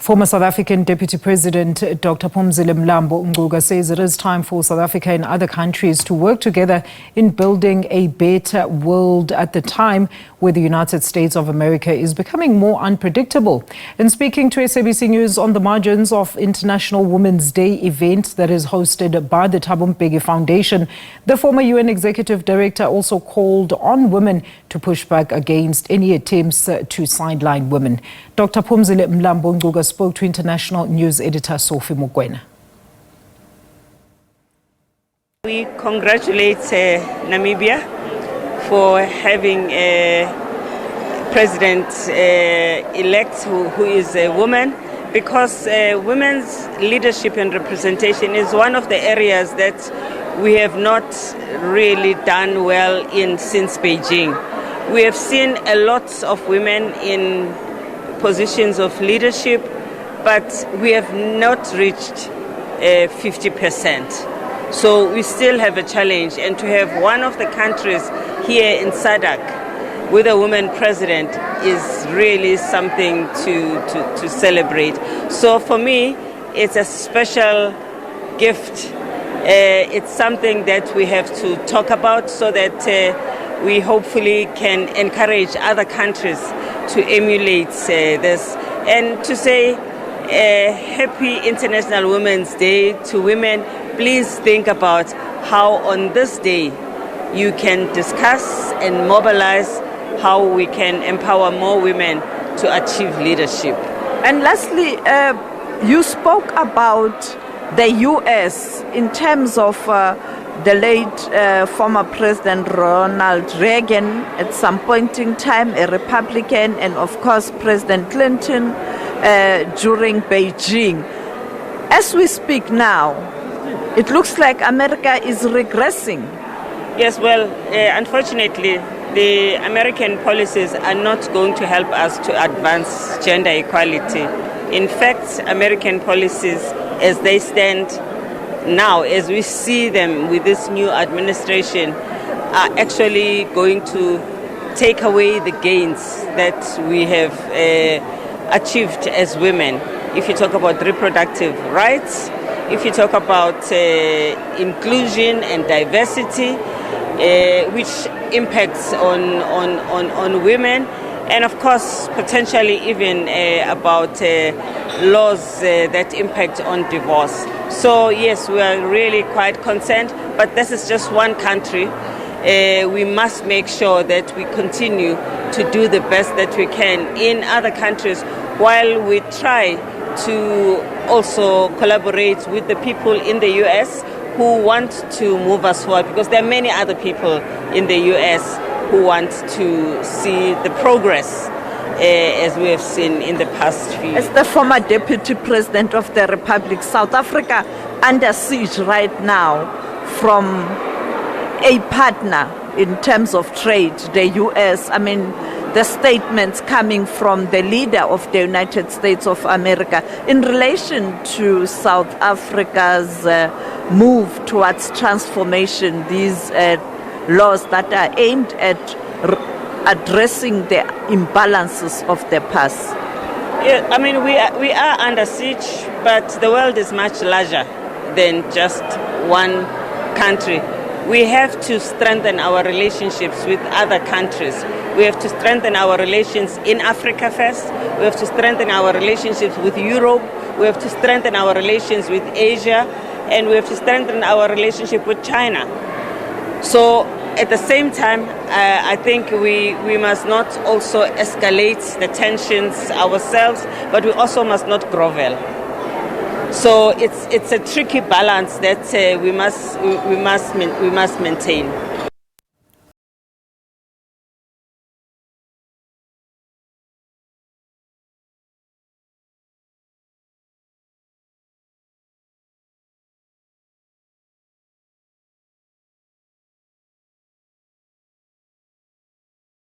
Former South African Deputy President Dr. Phumzile Mlambo Ngcuka says it is time for South Africa and other countries to work together in building a better world at the time where the United States of America is becoming more unpredictable. In speaking to SABC News on the margins of International Women's Day event that is hosted by the Thabo Mbeki Foundation, the former UN Executive Director also called on women to push back against any attempts to sideline women. Dr. Phumzile Mlambo Ngcuka spoke to international news editor Sophie Mokoena. We congratulate Namibia for having a president-elect who is a woman, because women's leadership and representation is one of the areas that we have not really done well in since Beijing. We have seen a lot of women in positions of leadership, but we have not reached 50%. So we still have a challenge, and to have one of the countries here in SADC with a woman president is really something to celebrate. So for me, it's a special gift. It's something that we have to talk about so that we hopefully can encourage other countries to emulate this. And to say happy International Women's Day to women, please think about how on this day you can discuss and mobilize how we can empower more women to achieve leadership. And lastly, you spoke about the U.S. in terms of the late former President Ronald Reagan, at some point in time a Republican, and of course President Clinton during Beijing. As we speak now, it looks like America is regressing. Yes, well, unfortunately, the American policies are not going to help us to advance gender equality. In fact, American policies as they stand now, as we see them with this new administration, are actually going to take away the gains that we have achieved as women. If you talk about reproductive rights, if you talk about inclusion and diversity, which impacts on women, and of course potentially even about laws that impact on divorce. So yes, we are really quite concerned, but this is just one country. We must make sure that we continue to do the best that we can in other countries, while we try to also collaborate with the people in the US who want to move us forward, because there are many other people in the US who want to see the progress as we have seen in the past few years. As the former Deputy President of the Republic, South Africa under siege right now from a partner in terms of trade, the US. I mean, the statements coming from the leader of the United States of America in relation to South Africa's move towards transformation, these laws that are aimed at addressing the imbalances of the past. Yeah, I mean, we are under siege, but the world is much larger than just one country. We have to strengthen our relationships with other countries. We have to strengthen our relations in Africa first. We have to strengthen our relationships with Europe. We have to strengthen our relations with Asia. And we have to strengthen our relationship with China. So at the same time, I think we must not also escalate the tensions ourselves, but we also must not grovel. So it's a tricky balance that we must maintain.